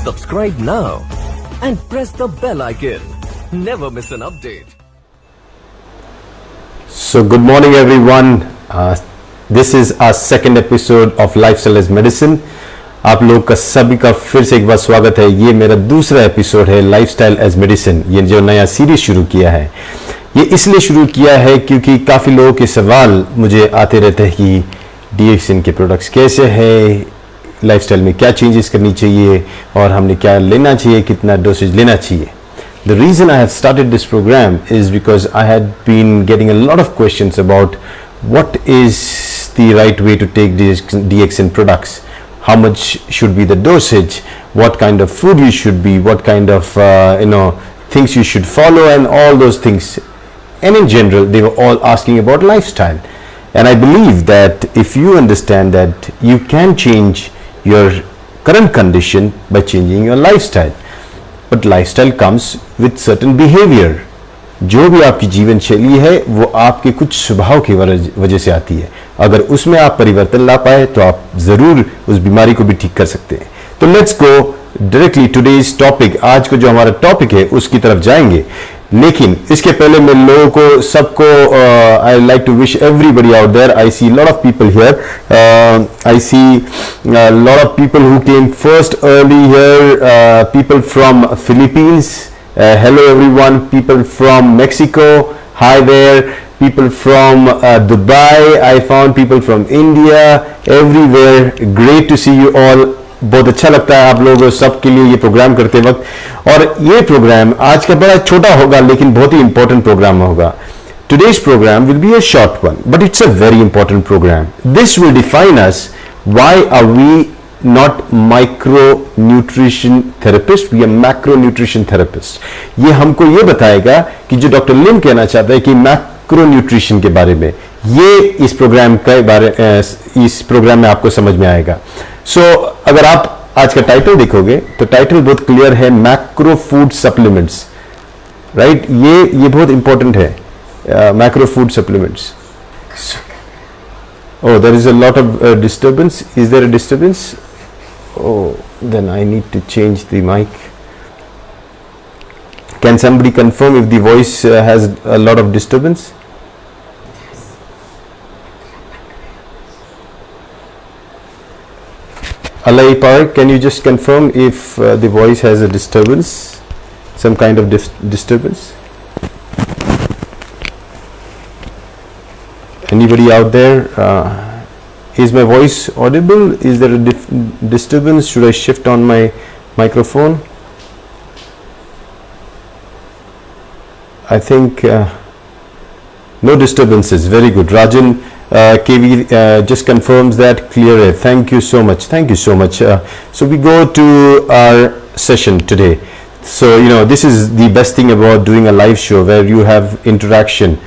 Subscribe now and press the bell icon. Never miss an update. So good morning everyone. This is our second episode of Lifestyle as Medicine. आप लोग का सभी का फिर से एक बार स्वागत है. ये मेरा दूसरा एपिसोड है लाइफस्टाइल एज मेडिसिन. ये जो नया सीरीज शुरू किया है ये इसलिए शुरू किया है क्योंकि काफ़ी लोगों के सवाल मुझे आते रहते हैं कि DXN के प्रोडक्ट्स कैसे हैं, लाइफस्टाइल में क्या चेंजेस करनी चाहिए और हमने क्या लेना चाहिए, कितना डोसेज लेना चाहिए. The reason I have started this program is because I had been getting a lot of questions about what is the right way to take DXN products, how much should be the dosage, what kind of food you should be, what kind of things you should follow, and all those things. And in general, they were all asking about lifestyle. And I believe that if you understand that you can change your current condition by changing your lifestyle. But lifestyle comes with certain behavior. जो भी आपकी जीवन शैली है वो आपके कुछ स्वभाव की वजह से आती है. अगर उसमें आप परिवर्तन ला पाए तो आप जरूर उस बीमारी को भी ठीक कर सकते हैं. तो let's go directly today's topic. आज को जो हमारा टॉपिक है उसकी तरफ जाएंगे, लेकिन इसके पहले मैं लोगों को सबको I like to wish everybody out there. I see lot of people here. I see lot of people who came first early here. People from Philippines. Hello everyone. People from Mexico. Hi there. People from Dubai. I found people from India. Everywhere. Great to see you all. बहुत अच्छा लगता है आप लोगों सबके लिए ये programme करते वक्त. और ये प्रोग्राम आज का बड़ा छोटा होगा लेकिन बहुत ही इंपॉर्टेंट प्रोग्राम होगा. Today's program will be a short one, but it's a very important program. This will define us. Why are we not micronutrition therapist, we are macronutrition therapist. ये हमको ये बताएगा कि जो डॉक्टर लिम कहना चाहता है कि मैक्रोन्यूट्रिशन के बारे में, ये इस प्रोग्राम में आपको समझ में आएगा. सो अगर आप आज का टाइटल देखोगे तो टाइटल बहुत क्लियर है, मैक्रो फूड सप्लीमेंट्स. राइट, ये बहुत इंपॉर्टेंट है, macro food supplements. Oh, there is a lot of disturbance. Is there a disturbance? Oh, then I need to change the mic. Can somebody confirm if the voice has a lot of disturbance? Alai Park, can you just confirm if the voice has a disturbance, some kind of disturbance? Anybody out there? Is my voice audible? Is there a disturbance? Should I shift on my microphone? I think no disturbances. Very good. Rajan KV just confirms that clear. Thank you so much. Thank you so much. So we go to our session today. So this is the best thing about doing a live show where you have interaction.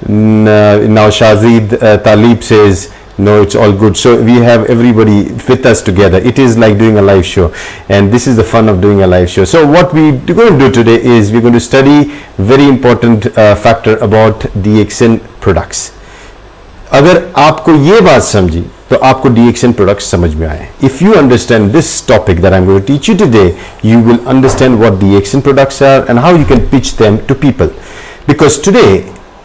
Now Shazid Talib says no, it's all good. So we have everybody with us together. It is like doing a live show, and this is the fun of doing a live show. So what we're going to do today is we're going to study very important factor about DXN products. अगर आपको ये बात समझी तो आपको DXN products समझ में आए. If you understand this topic that I'm going to teach you today, you will understand what DXN products are and how you can pitch them to people. Because today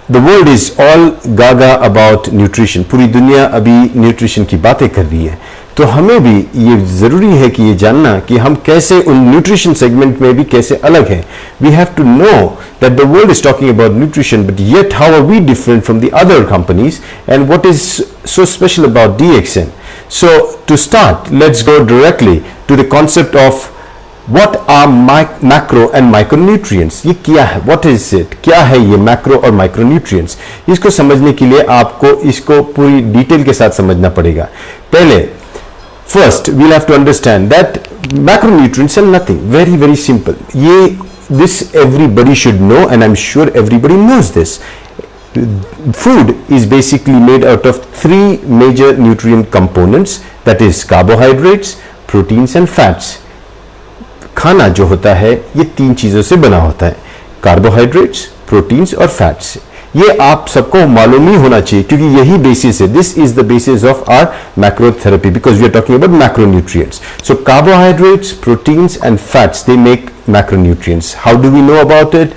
The world is all gaga about nutrition. पूरी दुनिया अभी nutrition की बातें कर रही है. तो हमें भी ये ज़रूरी है कि ये जानना कि हम कैसे उन न्यूट्रिशन सेगमेंट में भी कैसे अलग हैं. We have to know that the world is talking about nutrition, but yet how are we different from the other companies and what is so special about DXN? So to start, let's go directly to the concept of what are macro and micronutrients. ये क्या है? What is it? क्या है ये macro और micronutrients? इसको समझने के लिए आपको इसको पूरी डिटेल के साथ समझना पड़ेगा. पहले first we'll have to understand that macronutrients are nothing. Very very simple. This everybody should know, and I'm sure everybody knows this. Food is basically made out of three major nutrient components, that is carbohydrates, proteins and fats. खाना जो होता है ये तीन चीज़ों से बना होता है, कार्बोहाइड्रेट्स, प्रोटीन्स और फैट्स. ये आप सबको मालूम ही होना चाहिए, क्योंकि यही बेसिस है. This is the basis of our macrotherapy, because we are talking about macronutrients. So carbohydrates, proteins and fats, they make macronutrients. How do we know about it?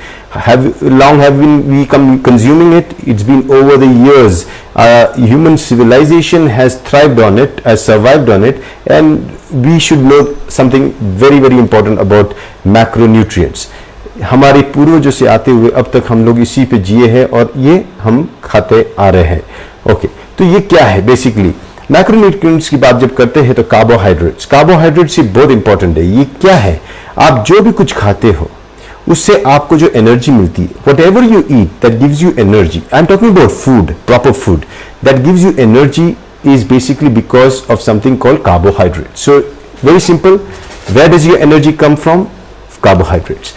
Long have we consuming it? It's been over the years. Human civilization has thrived on it, has survived on it, and we should know something very very important about macronutrients. हमारे पूर्वजों से आते हुए अब तक हम लोग इसी पे जिए हैं और ये हम खाते आ रहे हैं. ओके, तो ये क्या है बेसिकली? मैक्रोन्यूट्रिएंट्स की बात जब करते हैं तो कार्बोहाइड्रेट्स ये बहुत इंपॉर्टेंट है. ये क्या है? आप जो भी कुछ खाते हो उससे आपको जो एनर्जी मिलती है, whatever you eat that gives you energy. I am talking about food, proper food that gives you energy is basically because of something called carbohydrate. So very simple, where does your energy come from? Carbohydrates.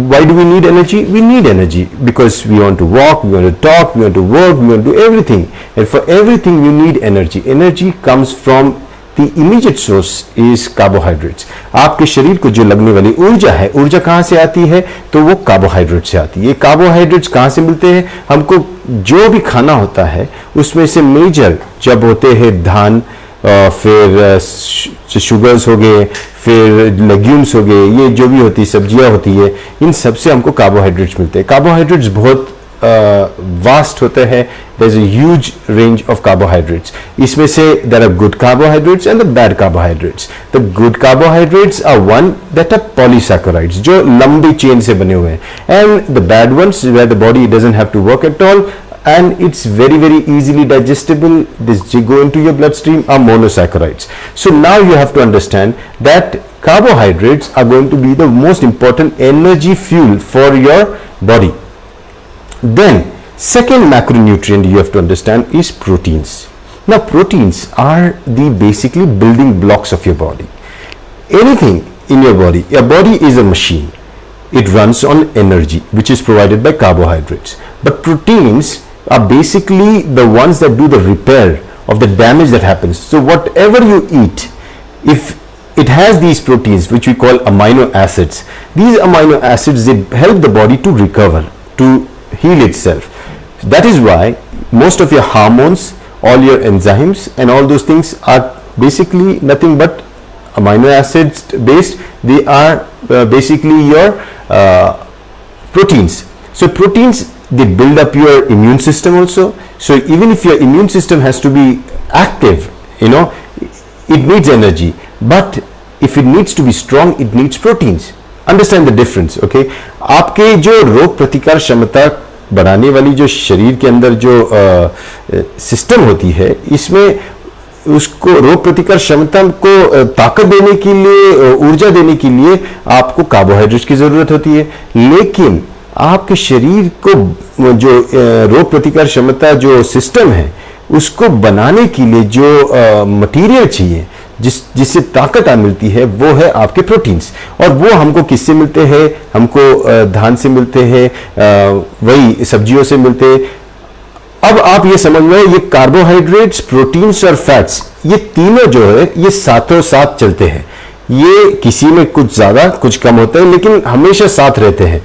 Why do we need energy? We need energy because we want to walk, we want to talk, we want to work, we want to do everything. And for everything you need energy. Energy comes from the immediate source is carbohydrates. आपके शरीर को जो लगने वाली ऊर्जा है, ऊर्जा कहाँ से आती है? तो वो कार्बोहाइड्रेट से आती है. ये कार्बोहाइड्रेट्स कहाँ से मिलते हैं? हमको जो भी खाना होता है उसमें से मेजर जब होते हैं धान, फिर शुगर्स हो गए, फिर लेग्यूम्स हो गए, ये जो भी होती सब्जियां होती है, इन सब से हमको कार्बोहाइड्रेट्स मिलते हैं. कार्बोहाइड्रेट्स बहुत वास्ट होते हैं. There is a huge range of carbohydrates. इसमें से there are good carbohydrates and the bad carbohydrates. The good carbohydrates are one that are polysaccharides, जो लंबी चेन से बने हुए हैं, and the bad ones where the body doesn't have to work at all and it's very very easily digestible, this go into your bloodstream, are monosaccharides. So now you have to understand that carbohydrates are going to be the most important energy fuel for your body. Then second macronutrient you have to understand is proteins. Now proteins are the basically building blocks of your body. Anything in your body is a machine. It runs on energy which is provided by carbohydrates, but proteins are basically the ones that do the repair of the damage that happens. So whatever you eat, if it has these proteins which we call amino acids, these amino acids, they help the body to recover, to heal itself. That is why most of your hormones, all your enzymes and all those things are basically nothing but amino acids based. They are basically your proteins. So proteins, they build up your immune system also. So even if your immune system has to be active, you know, it needs energy, but if it needs to be strong, it needs proteins. Understand the difference, okay? आपके जो रोग प्रतिकार क्षमता बढ़ाने वाली जो शरीर के अंदर जो सिस्टम होती है, इसमें उसको रोग प्रतिकार क्षमता को ताकत देने के लिए, ऊर्जा देने के लिए आपको कार्बोहाइड्रेट्स की जरूरत होती है. लेकिन आपके शरीर को जो रोग प्रतिकार क्षमता जो सिस्टम है उसको बनाने के लिए जो मटेरियल चाहिए, जिससे ताकत मिलती है, वो है आपके प्रोटीन्स. और वो हमको किससे मिलते हैं? हमको धान से मिलते हैं, वही सब्जियों से मिलते हैं. अब आप ये समझ लो, ये कार्बोहाइड्रेट्स, प्रोटीन्स और फैट्स, ये तीनों जो है ये साथों साथ चलते हैं. ये किसी में कुछ ज्यादा कुछ कम होता है, लेकिन हमेशा साथ रहते हैं.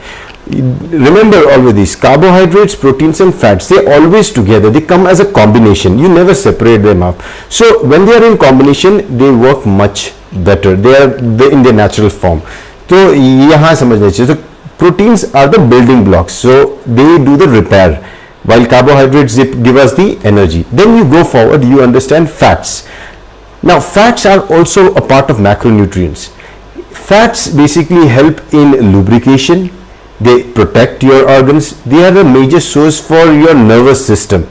Remember always this: carbohydrates, proteins and fats, they always together, they come as a combination. You never separate them up. So when they are in combination, they work much better. They are in their natural form. तो यहाँ समझना चाहिए. So proteins are the building blocks, so they do the repair, while carbohydrates, they give us the energy. Then you go forward, you understand fats. Now fats are also a part of macronutrients. Fats basically help in lubrication. They protect your organs. They are a major source for your nervous system.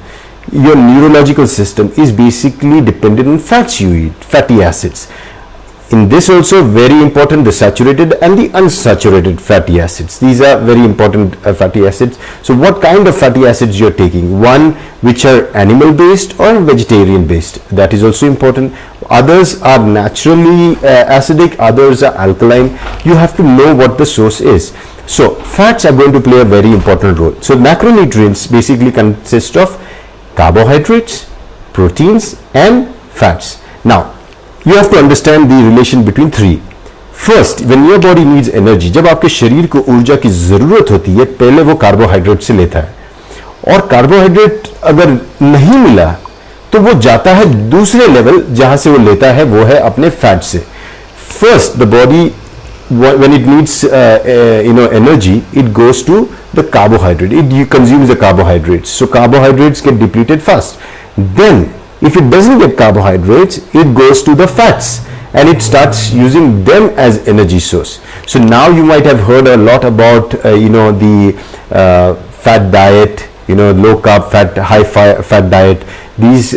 Your neurological system is basically dependent on fats you eat, fatty acids. In this also very important, the saturated and the unsaturated fatty acids. These are very important fatty acids. So what kind of fatty acids you're taking? One which are animal based or vegetarian based. That is also important. Others are naturally acidic, others are alkaline. You have to know what the source is. So fats are going to play a very important role. So macronutrients basically consist of carbohydrates, proteins and fats. Now you have to understand the relation between three. First, when your body needs energy, जब आपके शरीर को ऊर्जा की जरूरत होती है, पहले वो कार्बोहाइड्रेट से लेता है. और कार्बोहाइड्रेट अगर नहीं मिला तो वो जाता है दूसरे लेवल, जहां से वो लेता है वो है अपने फैट से. First the body when it needs energy, it goes to the carbohydrate. It consumes the carbohydrates, so carbohydrates get depleted fast. Then if it doesn't get carbohydrates, it goes to the fats and it starts using them as energy source. So now you might have heard a lot about the fat diet, low carb fat, high fat diet. These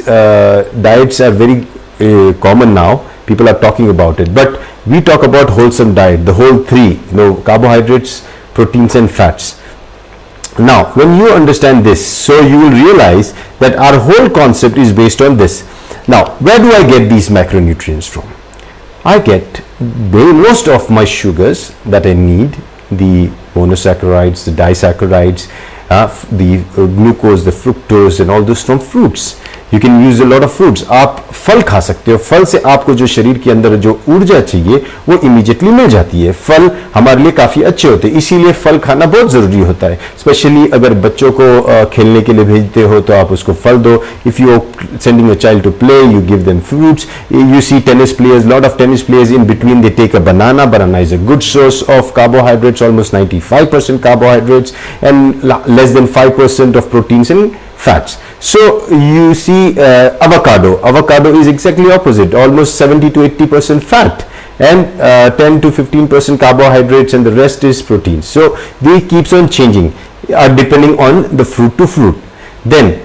diets are very common now. People are talking about it, but we talk about wholesome diet, the whole three, carbohydrates, proteins and fats. Now when you understand this, so you will realize that our whole concept is based on this. Now where do I get these macronutrients from? I get most of my sugars that I need, the monosaccharides, the disaccharides, the glucose, the fructose and all those from fruits. You can use a lot of fruits. आप फल खा सकते हो. फल से आपको जो शरीर के अंदर जो ऊर्जा चाहिए वो इमीडिएटली मिल जाती है. फल हमारे लिए काफी अच्छे होते हैं, इसीलिए फल खाना बहुत जरूरी होता है. स्पेशली अगर बच्चों को खेलने के लिए भेजते हो तो आप उसको फल दो. If you are sending a child to play, you give them fruits. You see tennis players, lot of tennis players, in between they take a banana. Banana is a good source of carbohydrates, almost 95% carbohydrates and less than 5% of proteins and fats. So you see avocado is exactly opposite, almost 70 to 80% fat and 10 to 15% carbohydrates and the rest is protein. So they keeps on changing depending on the fruit to fruit. Then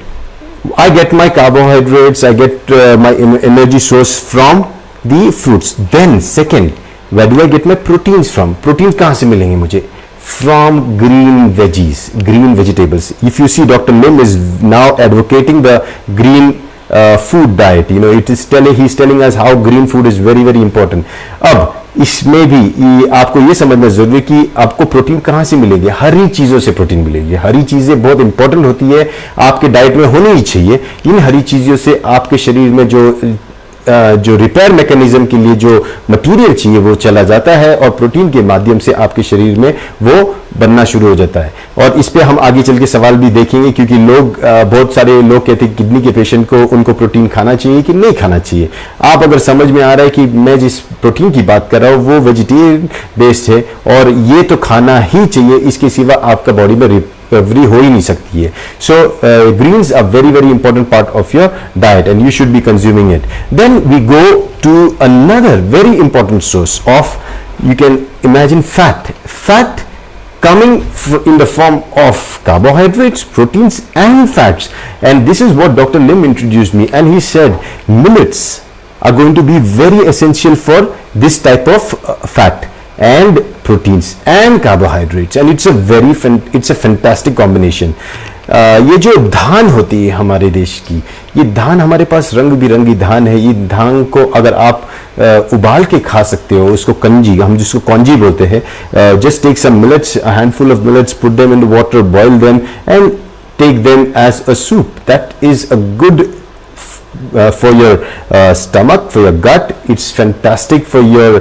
I get my carbohydrates, I get my energy source from the fruits. Then second, where do I get my proteins from? Proteins कहाँ से मिलेंगे मुझे? From green veggies, green vegetables. If you see, Dr. Lim is now advocating the green food diet. He's telling us how green food is very very important. अब इसमें भी आपको ये समझना जरूरी है कि आपको प्रोटीन कहाँ से मिलेगी. हरी चीजों से प्रोटीन मिलेगी. हरी चीजें बहुत इंपॉर्टेंट होती है, आपके डाइट में होनी ही चाहिए. इन हरी चीजों से आपके शरीर में जो रिपेयर मैकेनिज्म के लिए जो मटेरियल चाहिए वो चला जाता है और प्रोटीन के माध्यम से आपके शरीर में वो बनना शुरू हो जाता है. और इस पे हम आगे चल के सवाल भी देखेंगे, क्योंकि बहुत सारे लोग कहते हैं किडनी के पेशेंट को उनको प्रोटीन खाना चाहिए कि नहीं खाना चाहिए. आप अगर समझ में आ रहा है कि मैं जिस प्रोटीन की बात कर रहा हूँ वो वेजिटेरियन बेस्ड है और ये तो खाना ही चाहिए, इसके सिवा आपका बॉडी में रिकवरी हो ही नहीं सकती है. सो greens are very very important part of your diet and you should be consuming it. Then we go to another very important source of, you can imagine, fat coming in the form of carbohydrates, proteins and fats. And this is what Dr. Lim introduced me, and he said millets are going to be very essential for this type of fat and proteins and carbohydrates, and it's a fantastic combination. ये जो धान होती है हमारे देश की, ये धान हमारे पास रंग बिरंगी धान है. ये धान को अगर आप उबाल के खा सकते हो, उसको कंजी, हम जिसको कौंजी बोलते हैं. Just take some millets, a handful of millets, put them in the water, boil them and take them as a soup. That is a good for your stomach, for your gut. It's fantastic for your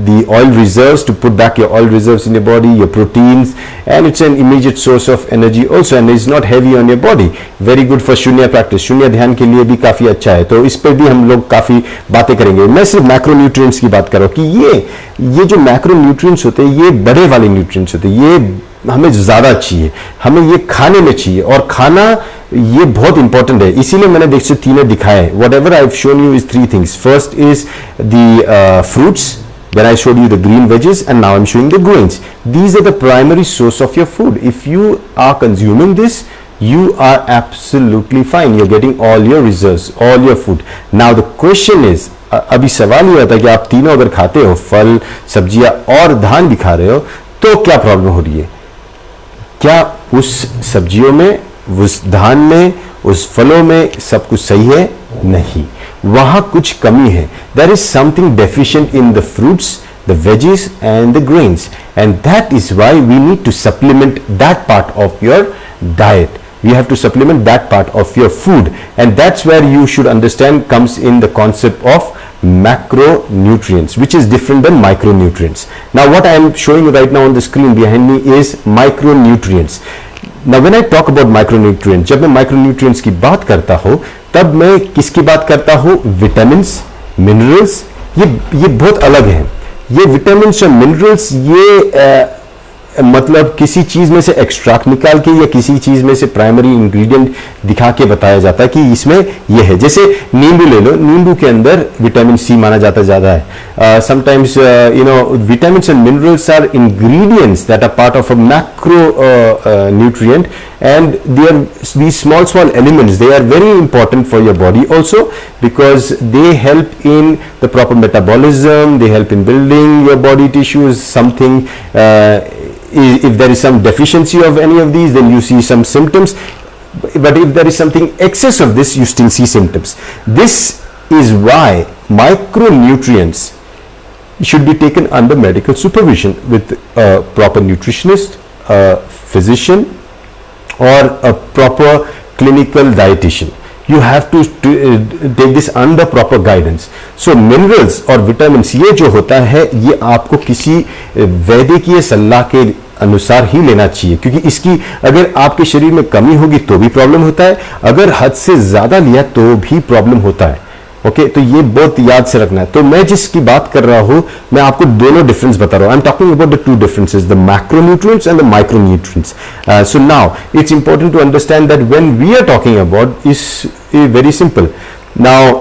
the oil reserves, to put back your oil reserves in your body, your proteins, and it's an immediate source of energy also, and it's not heavy on your body. Very good for शून्य practice. शून्य ध्यान के लिए भी काफी अच्छा है. तो इस पर भी हम लोग काफी बातें करेंगे. मैं सिर्फ मैक्रोन्यूट्रिएंट्स की बात कर रहा हूँ कि ये जो मैक्रोन्यूट्रिएंट्स होते हैं ये बड़े वाले न्यूट्रिएंट्स होते हैं. ये हमें ज्यादा चाहिए, हमें ये खाने में चाहिए, और खाना ये बहुत इंपॉर्टेंट है. इसीलिए मैंने देखिए तीनों दिखाए. What ever I have shown you is three things. First is the fruits, then I showed you the green veggies, and now I'm showing the grains. These are the primary source of your food. If you are consuming this, you are absolutely fine. You're getting all your reserves, all your food. Now the question is, अभी सवाल ये आता है कि आप तीनों अगर खाते हो, फल, सब्जियां और धान भी खा रहे हो, तो क्या प्रॉब्लम हो रही है? क्या उस सब्जियों में, उस धान में, उस फलों में सब कुछ सही है? नहीं, वहां कुछ कमी है. There is something deficient in the fruits, the veggies and the grains, and that is why we need to supplement that part of your diet. We have to supplement that part of your food, and that's where you should understand comes in the concept of macronutrients, which is different than micronutrients. Now what I am showing you right now on the screen behind me is micronutrients. Now when I talk about micronutrients, जब मैं micronutrients की बात करता हूं तब मैं किसकी बात करता हूं? Vitamins, minerals. ये बहुत अलग हैं। ये विटामिन्स और मिनरल्स ये मतलब किसी चीज में से एक्सट्रैक्ट निकाल के या किसी चीज में से प्राइमरी इंग्रेडिएंट दिखा के बताया जाता है कि इसमें ये है। जैसे नींबू ले लो, नींबू के अंदर विटामिन सी माना जाता ज्यादा है। Sometimes vitamins and minerals are ingredients that are part of a macro nutrient, and these small elements, they are very important for your body also, because they help in the proper metabolism, they help in building your body tissues. Something if there is some deficiency of any of these, then you see some symptoms, but if there is something excess of this, you still see symptoms. This is why micronutrients should be taken under medical supervision with a proper nutritionist, a physician, or a proper clinical dietitian. You have to take this under proper guidance. So minerals और vitamins ये जो होता है ये आपको किसी वैद्यकीय सलाह के अनुसार ही लेना चाहिए, क्योंकि इसकी अगर आपके शरीर में कमी होगी तो भी प्रॉब्लम होता है, अगर हद से ज्यादा लिया तो भी प्रॉब्लम होता है। ओके, तो ये बहुत याद से रखना है। तो मैं जिसकी बात कर रहा हूं मैं आपको दोनों डिफरेंस बता रहा हूं। I am talking about the two differences, the macronutrients and the micronutrients. So now it's important to understand that when we are talking about is very simple. Now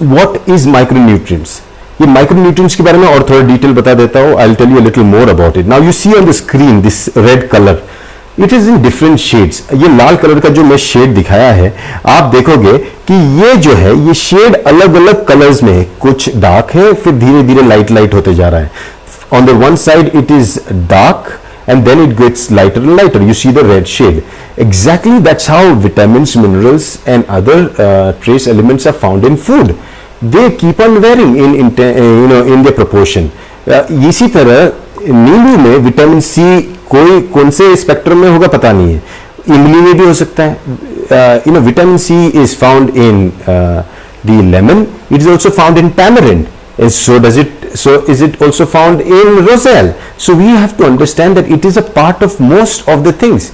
what is micronutrients? ये micronutrients के बारे में और थोड़ा detail बता देता हूं। I will tell you a little more about it. Now you see on the screen this red colour, it is in different shades. ये लाल कलर का जो मैं शेड दिखाया है, आप देखोगे कि ये जो है ये शेड अलग अलग कलर्स में है, कुछ डार्क है फिर धीरे धीरे लाइट होते जा रहा है। On the one side it is dark and then it gets lighter and lighter. You see the red shade. Exactly, that's how vitamins, minerals and other trace elements are found in food. They keep on varying in their proportion. इसी तरह नींबू में vitamin C कौन से spectrum में होगा पता नहीं है, इमली में भी हो सकता है। Vitamin C is found in the lemon, it is also found in tamarind, so is it also found in roselle. So we have to understand that it is a part of most of the things,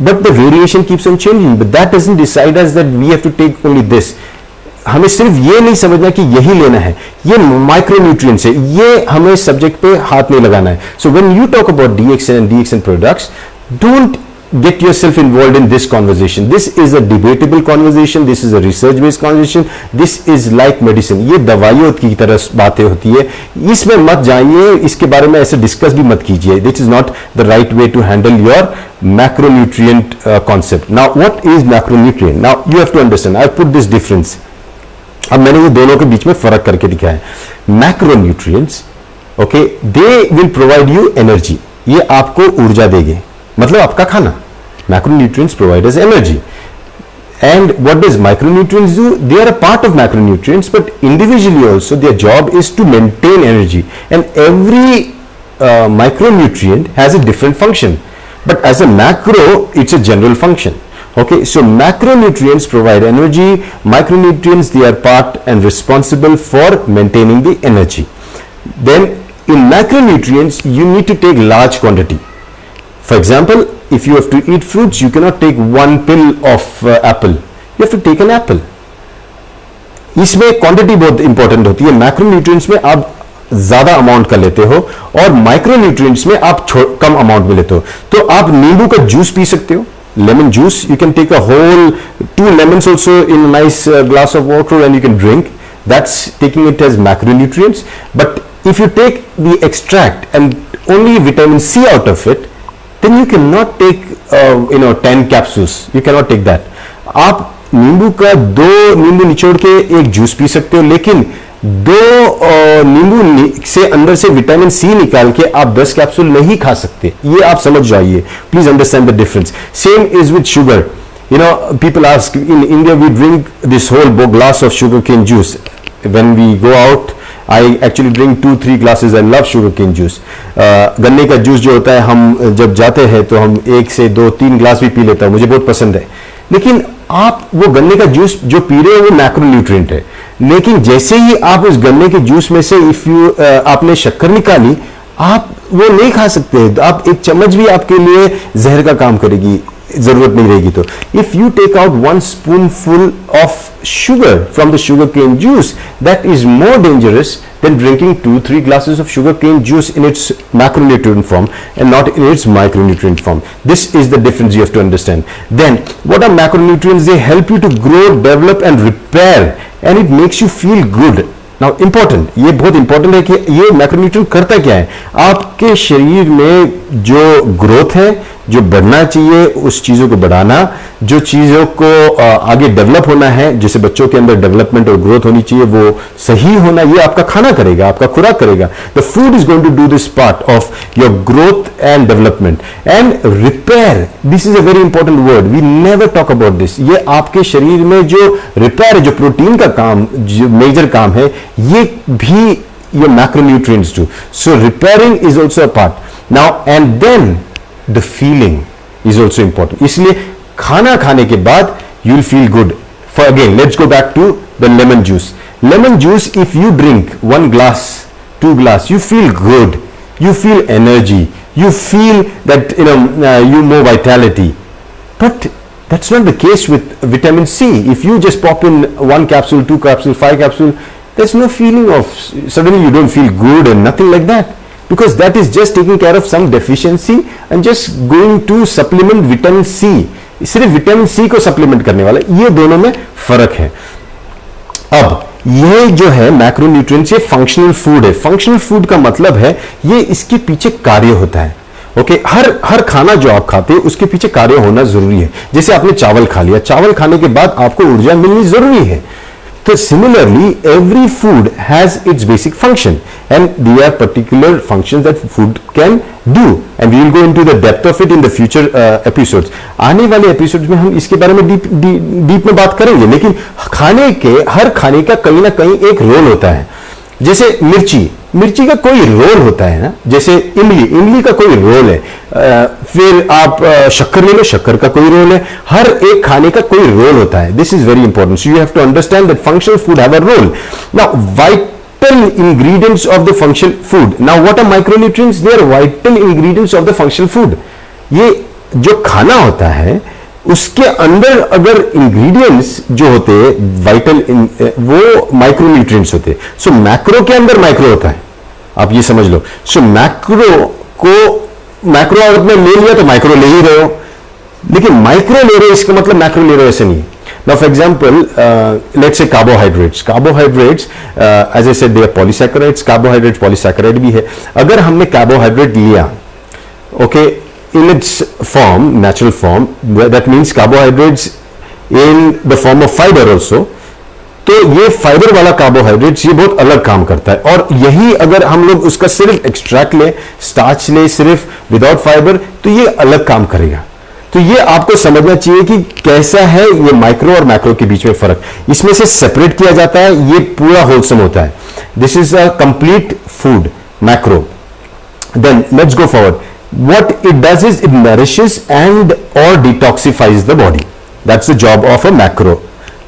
but the variation keeps on changing, but that doesn't decide us that we have to take only this. हमें सिर्फ ये नहीं समझना कि यही लेना है, ये माइक्रोन्यूट्रिएंट्स है, ये हमें सब्जेक्ट पे हाथ नहीं लगाना है। So when you talk about DXN and DXN products, don't get yourself involved in this conversation. This is a debatable conversation, this is a research based conversation, this is like medicine. ये दवाइयों की तरह बातें होती है, इसमें मत जाइए, इसके बारे में ऐसे डिस्कस भी मत कीजिए। This is not the right way to handle your macronutrient concept. Now what is macronutrient? Now you have to understand, I put this difference. अब मैंने ये दोनों के बीच में फर्क करके दिखाया है। Macronutrients, okay, they will provide you energy, ये आपको ऊर्जा देंगे, मतलब आपका खाना। Macronutrients provide us energy. And what does micronutrients do? They are a part of macronutrients, but individually also their job is to maintain energy. And every micronutrient has a different function. But as a macro, it's a general function. Okay, so macronutrients provide energy, micronutrients, they are part and responsible for maintaining the energy. Then in macronutrients, you need to take large quantity. For example, if you have to eat fruits, you cannot take one pill of apple. You have to take an apple. इसमें quantity बहुत important होती है। Macronutrients में आप ज्यादा amount का लेते हो और माइक्रोन्यूट्रिएंट्स में आप कम अमाउंट में लेते हो। तो आप नींबू का जूस पी सकते हो, lemon juice. You can take a whole 2 lemons also in a nice glass of water and you can drink. That's taking it as macronutrients. But if you take the extract and only vitamin C out of it, then you cannot take 10 capsules. You cannot take that. आप नींबू का 2 नींबू निचोड़ के एक juice P सकते हो, लेकिन 2 नींबू से अंदर से विटामिन सी निकाल के आप 10 कैप्सूल नहीं खा सकते। ये आप समझ जाइए, please understand the difference. Same is with sugar. People ask, in India we drink this whole glass of sugarcane juice. When we go out, I actually drink 2-3 glasses. I love sugarcane juice. गन्ने का juice जो होता है, हम जब जाते हैं तो हम 1 से 2-3 ग्लास भी पी लेता हूं, मुझे बहुत पसंद है। लेकिन आप वो गन्ने का जूस जो पी रहे हो वो मैक्रोन्यूट्रिएंट है, लेकिन जैसे ही आप उस गन्ने के जूस में से आपने शक्कर निकाली, आप वो नहीं खा सकते, आप एक चम्मच भी आपके लिए जहर का काम करेगी, जरूरत नहीं रहेगी। तो if you take out 1 spoonful of sugar from the sugar cane juice, that is more dangerous than drinking 2-3 glasses of sugar cane juice in its macronutrient form and not in its micronutrient form. This is the difference you have to understand. Then what are macronutrients? They help you to grow, develop and repair, and it makes you feel good. Now important, ये बहुत important है कि ये macronutrient करता क्या है। आपके शरीर में जो ग्रोथ है, जो बढ़ना चाहिए उस चीजों को बढ़ाना, जो चीजों को आगे डेवलप होना है, जैसे बच्चों के अंदर डेवलपमेंट और ग्रोथ होनी चाहिए, वो सही होना, ये आपका खाना करेगा, आपका खुराक करेगा। The food is going to do this part of your growth and development and repair. This is a very important word, we never talk about this. ये आपके शरीर में जो रिपेयर है, जो प्रोटीन का काम, जो मेजर काम है, ये भी your macronutrients do. So repairing is also a part. Now and then the feeling is also important. इसलिए खाना खाने के बाद you will feel good. For again, let's go back to the lemon juice. Lemon juice, if you drink 1 glass, 2 glass, you feel good. You feel energy. You feel that you more vitality. But that's not the case with vitamin C. If you just pop in 1 capsule, 2 capsule, 5 capsule, there's no feeling of suddenly you don't feel good and nothing like that, because that is just taking care of some deficiency and just going to supplement vitamin C. सिर्फ vitamin C को supplement करने वाला, ये दोनों में फर्क है। अब ये जो है मैक्रोन्यूट्रिएंट्स, ये फंक्शनल फूड है। फंक्शनल फूड का मतलब है ये इसके पीछे कार्य होता है। ओके, हर खाना जो आप खाते हैं उसके पीछे कार्य होना जरूरी है। जैसे आपने चावल खा लिया, चावल खाने के बाद आपको ऊर्जा मिलनी जरूरी है। So similarly, every food has its basic function, and there are particular functions that food can do, and we will go into the depth of it in the future episodes. आने वाले episodes में हम इसके बारे में deep में बात करेंगे, लेकिन हर खाने का कहीं ना कहीं एक रोल होता है। जैसे मिर्ची का कोई रोल होता है ना, जैसे इमली का कोई रोल है, फिर आप शक्कर ले लो, शक्कर का कोई रोल है, हर एक खाने का कोई रोल होता है। This is very important, so you have to understand that functional food have a role. Now vital ingredients of the functional food, now what are micronutrients? They are vital ingredients of the functional food. ये जो खाना होता है उसके अंदर अगर ingredients जो होते हैं वाइटल, वो माइक्रोन्यूट्रिएंट्स होते हैं। सो मैक्रो के अंदर माइक्रो होता है, आप ये समझ लो। सो मैक्रो आपने ले लिया तो माइक्रो ले ही रहे हो, लेकिन माइक्रो ले रहे हो इसका मतलब मैक्रो ले रहे हो ऐसे नहीं। Now for example, let's say carbohydrates as I said they are polysaccharides. Carbohydrates polysaccharide भी है। अगर हमने कार्बोहाइड्रेट लिया, okay, in its form, natural form, that means carbohydrates in the form of fiber also, तो ये फाइबर वाला carbohydrates ये बहुत अलग काम करता है। और यही अगर हम लोग उसका सिर्फ एक्सट्रैक्ट ले, स्टार्च ले सिर्फ विदाउट फाइबर, तो ये अलग काम करेगा। तो ये आपको समझना चाहिए कि कैसा है ये माइक्रो और मैक्रो के बीच में फर्क। इसमें से सेपरेट किया जाता है, ये पूरा होलसम होता है। This is a complete food, macro. Then let's go forward. What it does is it nourishes and or detoxifies the body. That's the job of a macro.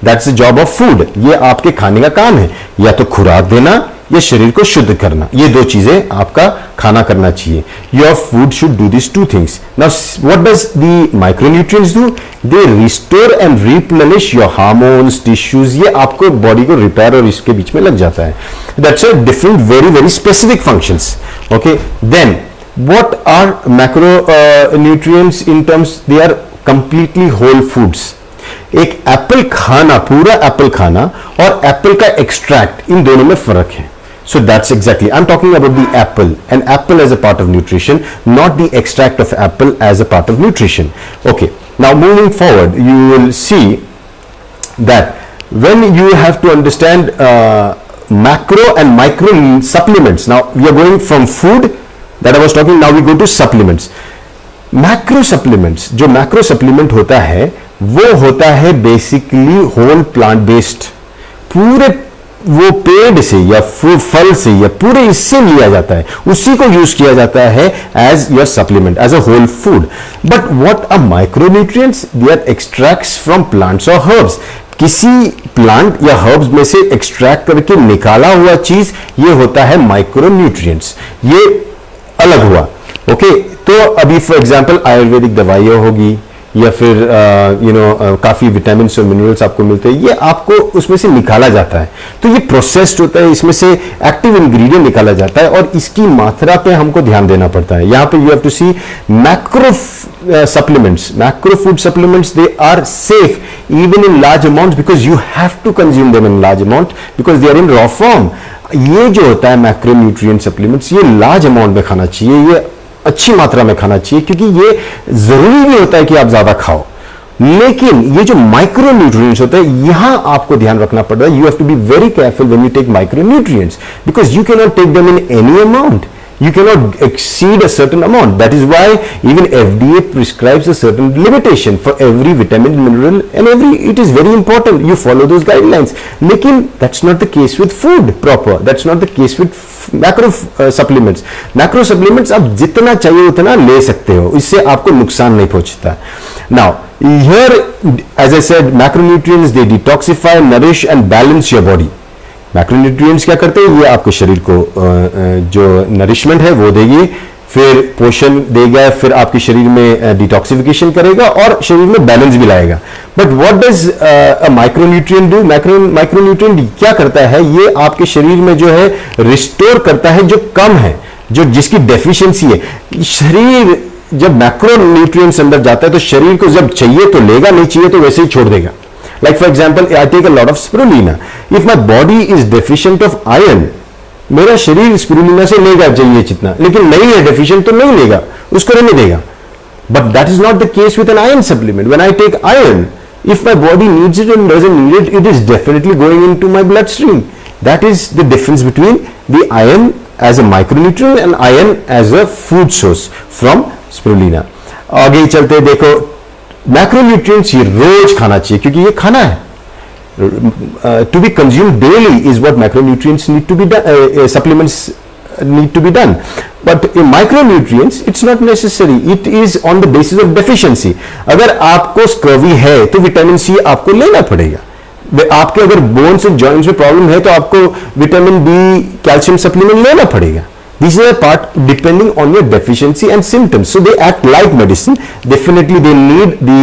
That's the job of food. ये आपके खाने का काम है, या तो खुराक देना या शरीर को शुद्ध करना। ये दो चीजें आपका खाना करना चाहिए। Your food should do these two things. Now, what does the micronutrients do? They restore and replenish your hormones, tissues. ये आपको बॉडी को रिपेयर और इसके बीच में लग जाता है। That's a different, very, very specific functions. Okay, then what are macronutrients in terms? They are completely whole foods. एक एप्पल खाना, पूरा एप्पल खाना और एप्पल का एक्सट्रैक्ट, इन दोनों में फर्क है। So that's exactly, I'm talking about the apple, and apple as a part of nutrition, not the extract of apple as a part of nutrition. Okay, now moving forward, you will see that when you have to understand macro and micro supplements. Now we are going from food that I was talking, now we go to supplements. Macro supplements, जो macro supplement होता है वो होता है basically whole plant based, पूरे वो पेड़ से या फल से या पूरे इससे लिया जाता है, उसी को यूज किया जाता है as your supplement, as a whole food. But what are micronutrients? They are extracts from plants और हर्ब्स। किसी प्लांट या हर्ब्स में से एक्सट्रैक्ट करके निकाला हुआ चीज ये होता है माइक्रोन्यूट्रिएंट्स। ये अलग हुआ। ओके, तो अभी फॉर एग्जांपल आयुर्वेदिक दवाइयाँ होगी या फिर काफी विटामिन और मिनरल्स आपको मिलते हैं, ये आपको उसमें से निकाला जाता है, तो ये प्रोसेस्ड होता है, इसमें से एक्टिव इंग्रेडिएंट निकाला जाता है और इसकी मात्रा पे हमको ध्यान देना पड़ता है। यहां पे you have to see macro supplements, macro food supplements, they are safe even in large amounts because you have to consume them in large amount because they are in raw form. ये जो होता है macro nutrient supplements, ये large amount में खाना चाहिए, ये अच्छी मात्रा में खाना चाहिए, क्योंकि ये जरूरी नहीं होता है कि आप ज्यादा खाओ, लेकिन ये जो माइक्रो न्यूट्रिएंट्स होते हैं यहां आपको ध्यान रखना पड़ता है। You have to be very careful when you take micronutrients because you cannot take them in any amount. You cannot exceed a certain amount. That is why even FDA prescribes a certain limitation for every vitamin, mineral, and it is very important you follow those guidelines. लेकिन that's not the case with food proper. That's not the case with macro supplements. Macro supplements आप जितना चाहिए उतना ले सकते हो, इससे आपको नुकसान नहीं पहुंचता. Now here, as I said, macronutrients they detoxify, nourish, and balance your body. Macronutrients क्या करते हैं, ये आपके शरीर को जो नरिशमेंट है वो देगी, फिर पोषण देगा, फिर आपके शरीर में डिटॉक्सिफिकेशन करेगा और शरीर में बैलेंस भी लाएगा. But what does a micronutrient do? Micronutrient क्या करता है, ये आपके शरीर में जो है रिस्टोर करता है जो कम है, जो जिसकी डेफिशिएंसी है. शरीर जब मैक्रोन्यूट्रिएंट्स अंदर जाता है तो शरीर को जब चाहिए तो लेगा, नहीं चाहिए तो वैसे ही छोड़ देगा. Like for example, I take a lot of spirulina. If my body is deficient of iron, मेरा शरीर स्पिरुलिना से लेगा चाहिए जितना, लेकिन नहीं है डेफिशिएंट तो नहीं लेगा, उसको रहने देगा. But that is not the case with an iron supplement. When I take iron, if my body needs it and doesn't need it, it is definitely going into my bloodstream. That is the difference between the iron as a micronutrient and iron as a food source from spirulina. आगे चलते देखो, macronutrients ये रोज खाना चाहिए क्योंकि ये खाना है. To be consumed daily is what macronutrients need to be done, supplements need to be done. But in micronutrients it's not necessary, it is on the basis of deficiency. अगर आपको स्कर्वी है तो विटामिन सी आपको लेना पड़ेगा. आपके अगर bones और जॉइंट्स में प्रॉब्लम है तो आपको विटामिन बी, कैल्शियम सप्लीमेंट लेना पड़ेगा. These are a part depending on your deficiency and symptoms. So they act like medicine. Definitely they need the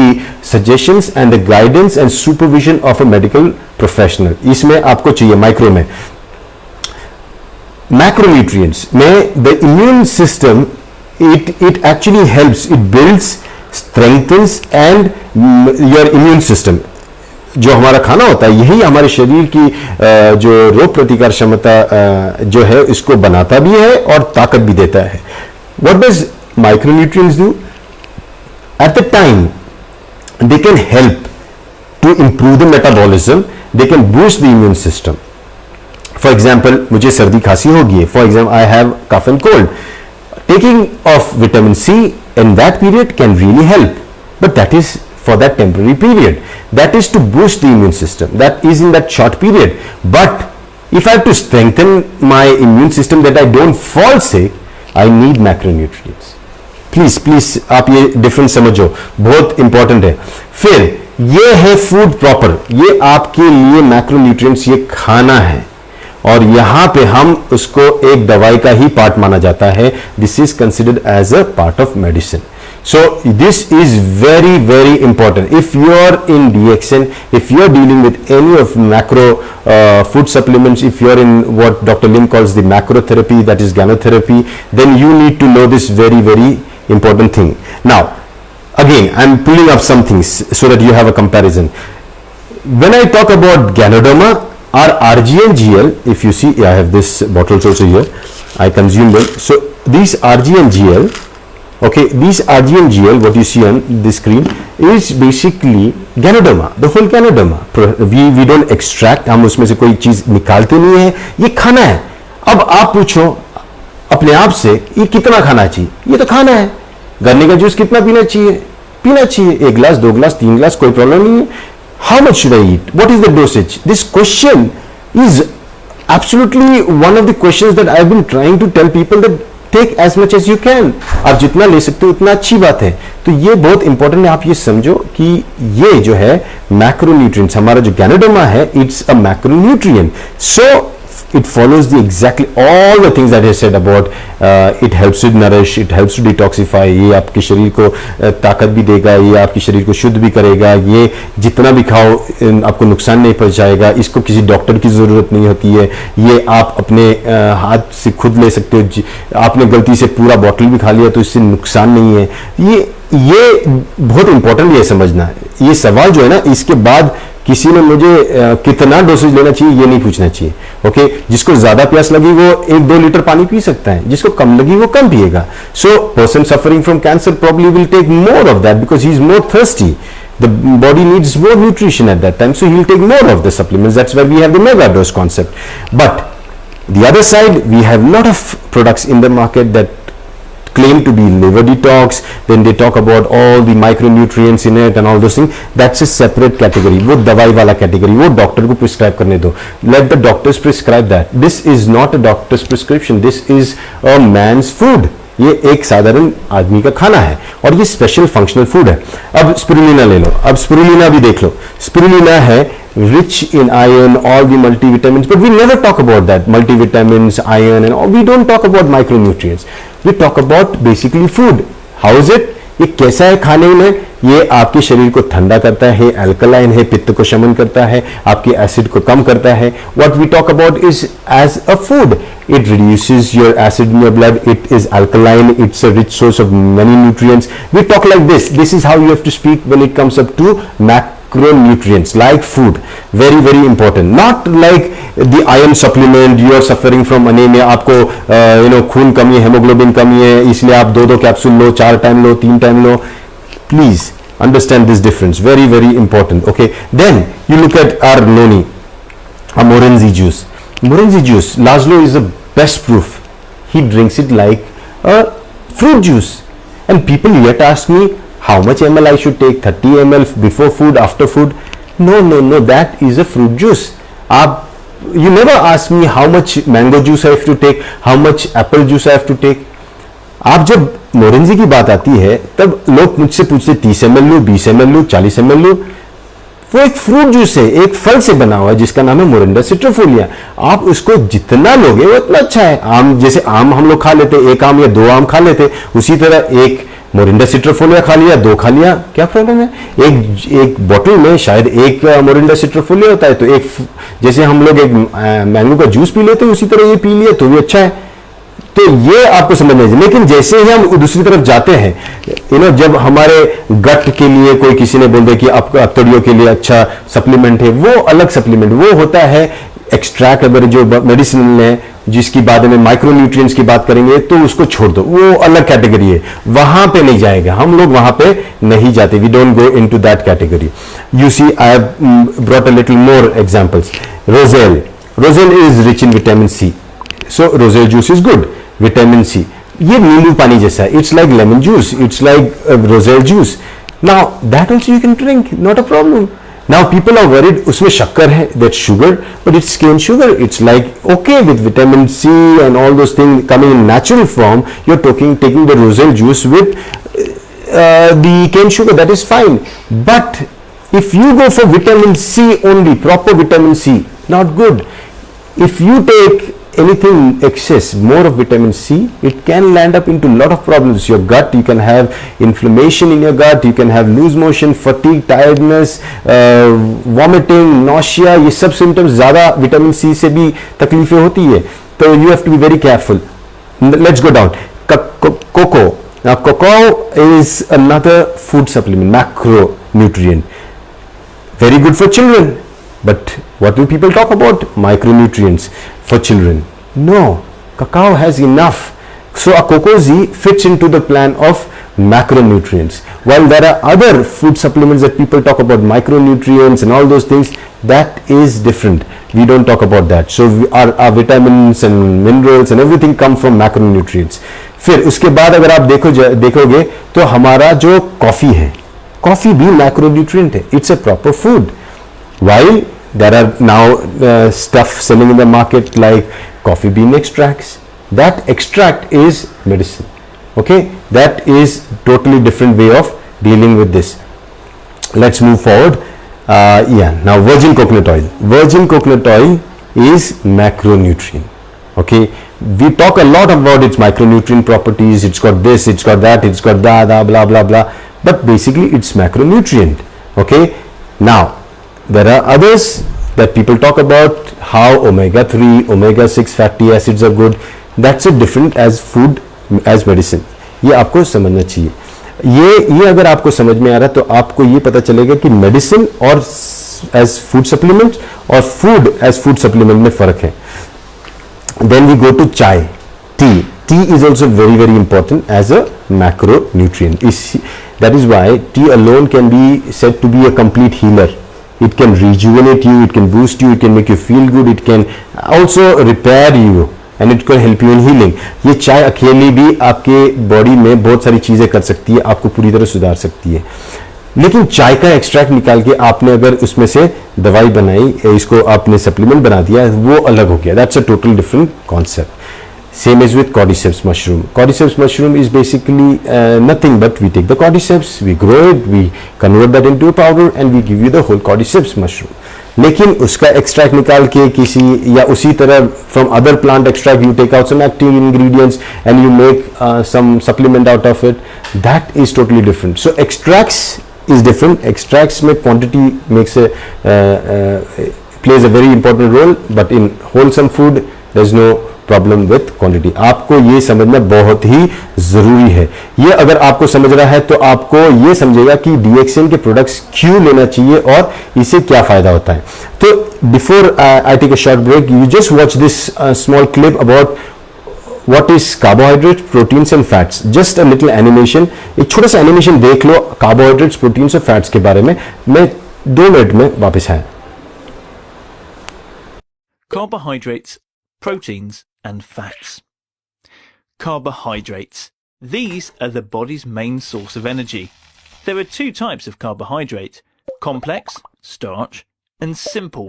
suggestions and the guidance and supervision of a medical professional. इसमें आपको चाहिए micro में. Macronutrients में the immune system, it actually helps, it builds, strengthens and your immune system. जो हमारा खाना होता है यही हमारे शरीर की जो रोग प्रतिकार क्षमता जो है इसको बनाता भी है और ताकत भी देता है. What does micronutrients do? At the time they can help to improve the metabolism, they can boost the immune system. For example, मुझे सर्दी खांसी होगी, for example I have cough and cold, taking of vitamin C in that period can really help, but that is for that temporary period. That is to boost the immune system. That is in that short period. But if I have to strengthen my immune system that I don't fall sick, I need macronutrients. Please आप ये difference समझो, बहुत important है. फिर ये है food proper. ये आपके लिए macronutrients ये खाना है और यहां पे हम उसको एक दवाई का ही पार्ट माना जाता है. This is considered as a part of medicine. So this is very, very important. If you are in DXN, if you are dealing with any of macro food supplements, if you are in what Dr. Lim calls the macro therapy, that is gynotherapy, then you need to know this very, very important thing. Now, again, I am pulling up some things so that you have a comparison. When I talk about Ganoderma, our RG and GL, if you see, I have this bottles also here, I consume them. So these RG and GL, okay, these RG and GL, what you see on the screen is basically Ganoderma, the whole Ganoderma. We don't extract, हम उसमें से कोई चीज निकालते नहीं है, ये खाना है. अब आप पूछो अपने आप से ये कितना खाना चाहिए? ये तो खाना है. गन्ने का जूस कितना पीना चाहिए? पीना चाहिए 1 ग्लास, 2 ग्लास, 3 ग्लास, कोई प्रॉब्लम नहीं है. How much should I eat? What is the dosage? This question is absolutely one of the questions that I've been trying to tell people that take as much as you can. आप जितना ले सकते हो उतना अच्छी बात है. तो ये बहुत इंपॉर्टेंट है. आप ये समझो कि ये जो है मैक्रोन्यूट्रिएंट्स, हमारा जो गैनोडर्मा है, it's a macronutrient. So it follows the exactly all the things that I said about it helps to nourish, it helps to detoxify, ये आपके शरीर को ताकत भी देगा, ये आपके शरीर को शुद्ध भी करेगा, ये जितना भी खाओ आपको नुकसान नहीं पहुंचाएगा, इसको किसी डॉक्टर की ज़रूरत नहीं होती है, ये आप अपने हाथ से खुद ले सकते हो, आपने गलती से पूरा बॉटल भी खा लिया तो इससे नुकसान नहीं है। ये बहुत इंपॉर्टेंट है समझना। ये सवाल जो है ना, इसके बाद किसी ने मुझे कितना डोसेज लेना चाहिए ये नहीं पूछना चाहिए। ओके, जिसको ज्यादा प्यास लगी वो 1-2 लीटर पानी पी सकता है, जिसको कम लगी वो कम पिएगा। So person suffering from cancer probably will take more of that because he is more thirsty. The body needs more nutrition at that time, so he'll take more of the supplements. That's why we have the mega dose concept. But the other side, we have a lot of products in the market that claim to be liver detox, then they talk about all the micronutrients in it and all those things. That's a separate category. वो दवाई वाला category, वो doctor को prescribe करने दो. Let the doctors prescribe that. This is not a doctor's prescription. This is a man's food. ये एक साधारण आदमी का खाना है और ये स्पेशल फंक्शनल फूड है। अब स्पिरुलिना ले लो, अब स्पिरुलिना भी देख लो। स्पिरुलिना है rich in iron, all the multivitamins, but we never talk about that multivitamins, iron, and all. We don't talk about micronutrients. We talk about basically food. How is it? ये कैसा है खाने में? ये आपके शरीर को ठंडा करता है, अल्कलाइन है, पित्त को शमन करता है, आपके एसिड को कम करता है। What we talk about is as a food. It reduces your acid in your blood. It is alkaline. It's a rich source of many nutrients. We talk like this. This is how you have to speak when it comes up to macronutrients, like food. Very, very important. Not like the iron supplement. You are suffering from anemia. आपको खून कमी है, hemoglobin कमी है, इसलिए आप 2-2 capsule low, 4 time low, 3 time low. Please understand this difference. Very, very important. Okay. Then you look at our noni, a Morenzi juice. Morenzi juice, Laszlo is the best proof. He drinks it like a fruit juice. And people yet ask me, how much ml I should take? 30 ml before food, after food? No. That is a fruit juice. You never ask me how much mango juice I have to take, how much apple juice I have to take. आप जब मोरेंजी की बात आती है तब लोग मुझसे पूछते 30 ml लूं, 20 ml लूं, 40 ml लूं। वो एक फ्रूट जूस है, एक फल से बना हुआ है जिसका नाम है मोरिंडा सिट्रोफोलिया। आप उसको जितना लोगे वो उतना अच्छा है। आम, जैसे आम हम लोग खा लेते, एक आम या 2 आम खा लेते, उसी तरह एक मोरिंडा सिट्रोफोलिया खा लिया, 2 खा लिया, क्या प्रॉब्लम है? एक बोतल में शायद एक मोरिंडा सिट्रोफोलिया होता है, तो एक जैसे हम लोग एक मैंगो का जूस पी लेते हैं उसी तरह ये पी लिया तो भी अच्छा है। तो ये आपको समझना चाहिए। लेकिन जैसे ही हम दूसरी तरफ जाते हैं, जब हमारे गट के लिए कोई किसी ने बोल दिया कि आपका अतड़ियों के लिए अच्छा सप्लीमेंट है, वो अलग सप्लीमेंट, वो होता है एक्सट्रैक्ट। अगर जो मेडिसिन है जिसकी बाद में माइक्रोन्यूट्रिएंट्स की बात करेंगे तो उसको छोड़ दो, वो अलग कैटेगरी है, वहां पे नहीं जाएगा, हम लोग वहां पे नहीं जाते। We don't go into that category. You see, I have brought a little more examples. Roselle is rich in vitamin C, so roselle juice is good. Vitamin C, ये नींबू पानी जैसा है, it's like lemon juice, it's like roselle juice. Now that also you can drink, not a problem. Now people are worried उसमें शक्कर है, that's sugar, but it's cane sugar. It's like okay with vitamin C and all those things coming in natural form. You're taking the roselle juice with the cane sugar, that is fine. But if you go for vitamin C only, proper vitamin C, not good. If you take anything excess, more of vitamin C, it can land up into a lot of problems. Your gut, you can have inflammation in your gut, you can have loose motion, fatigue, tiredness, vomiting, nausea. ये सब symptoms ज़्यादा vitamin C से भी तकलीफें होती है, तो you have to be very careful. Let's go down. Cocoa. Now cocoa is another food supplement, macronutrient, very good for children. But what do people talk about? Micronutrients for children. No, cacao has enough. So a Cocoa-Z fits into the plan of macronutrients. While there are other food supplements that people talk about, micronutrients and all those things, that is different. We don't talk about that. So our vitamins and minerals and everything come from macronutrients. फिर उसके बाद अगर आप देखोगे तो हमारा जो coffee है, कॉफी भी macronutrient है. It's a proper food. While there are now stuff selling in the market like coffee bean extracts, that extract is medicine. Okay, that is totally different way of dealing with this. Let's move forward. Now virgin coconut oil. Virgin coconut oil is macronutrient. Okay, we talk a lot about its micronutrient properties. It's got this, it's got that, it's got that, blah blah blah, but basically it's macronutrient. Okay, now there are others that people talk about, how omega-3, omega-6 fatty acids are good. That's a different as food as medicine. ये आपको समझना चाहिए. ये अगर आपको समझ में आ रहा है तो आपको ये पता चलेगा कि मेडिसिन और एज फूड सप्लीमेंट और फूड एज फूड सप्लीमेंट में फर्क है. Then we go to chai, tea. Tea is also very very important as a macronutrient. That is why tea alone can be said to be a complete healer. It can rejuvenate you, it can boost you, it can make you feel good, it can also repair you and it can help you in healing. ये चाय अकेली भी आपके body में बहुत सारी चीज़ें कर सकती है, आपको पूरी तरह सुधार सकती है. लेकिन चाय का एक्सट्रैक्ट निकाल के आपने अगर उसमें से दवाई बनाई, इसको आपने सप्लीमेंट बना दिया, वो अलग हो गया. That's a total different concept. Same as with cordyceps mushroom. Cordyceps mushroom is basically nothing but we take the cordyceps, we grow it, we convert that into a powder and we give you the whole cordyceps mushroom. लेकिन उसका extract निकाल के किसी या उसी तरह from other plant extract you take out some active ingredients and you make some supplement out of it. That is totally different. So extracts is different. Extracts में quantity makes plays a very important role, but in wholesome food there's no problem with quantity. आपको ये समझना बहुत ही जरूरी है. ये अगर आपको समझ रहा है तो आपको ये समझेगा कि डीएक्सएन के प्रोडक्ट्स क्यों लेना चाहिए और इससे क्या फायदा होता है. तो before I take a short break, you just watch this small clip about what is carbohydrate, proteins and fats. Just a little animation. एक छोटा सा एनिमेशन देख लो कार्बोहाइड्रेट्स, प्रोटीन्स और फैट्स के बारे में. मैं 2 मिनट में वापस आया. Carbohydrates, proteins and fats. Carbohydrates. These are the body's main source of energy. There are 2 types of carbohydrate: complex, starch, and simple,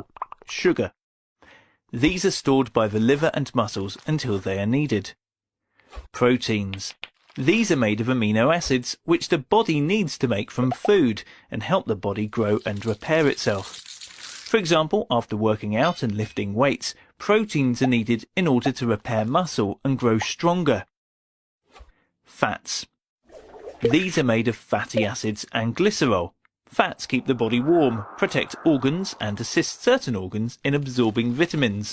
sugar. These are stored by the liver and muscles until they are needed. Proteins. These are made of amino acids which the body needs to make from food and help the body grow and repair itself. For example, after working out and lifting weights, proteins are needed in order to repair muscle and grow stronger. Fats. These are made of fatty acids and glycerol. Fats keep the body warm, protect organs and assist certain organs in absorbing vitamins.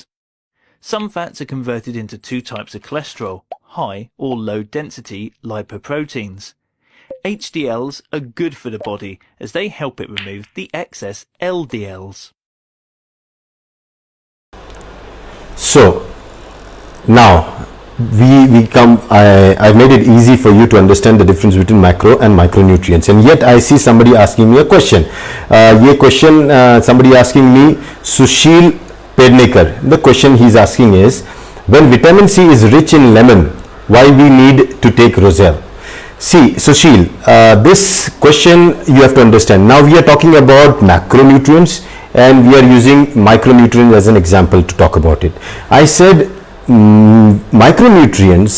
Some fats are converted into 2 types of cholesterol, high or low density lipoproteins. HDLs are good for the body as they help it remove the excess LDLs. So now we come, I've made it easy for you to understand the difference between macro and micronutrients, and yet I see somebody asking me a question. ये question somebody asking me, Sushil Pednekar. The question he's asking is, when vitamin C is rich in lemon, why we need to take Roselle? See, Sushil, this question you have to understand. Now we are talking about macronutrients and we are using micronutrients as an example to talk about it. I said micronutrients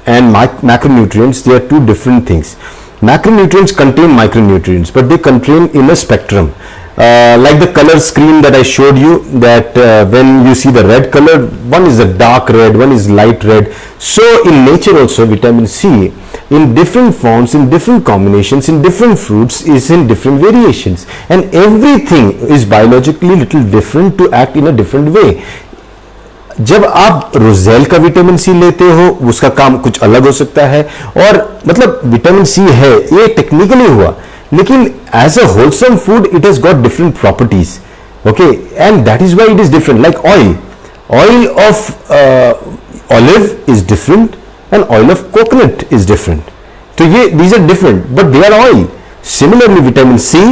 and macronutrients, they are 2 different things. Macronutrients contain micronutrients, but they contain in a spectrum. Like the color screen that I showed you, that when you see the red color, one is a dark red, one is light red. So in nature also, vitamin C in different forms, in different combinations, in different fruits is in different variations, and everything is biologically little different to act in a different way. जब आप roselle का vitamin C लेते हो, उसका काम कुछ अलग हो सकता है, और मतलब विटामिन सी है ये टेक्निकली हुआ, लेकिन as a wholesome food it has got different properties. Okay, and that is why it is different. Like oil of olive is different and oil of coconut is different. So these are different, but they are oil. Similarly, vitamin C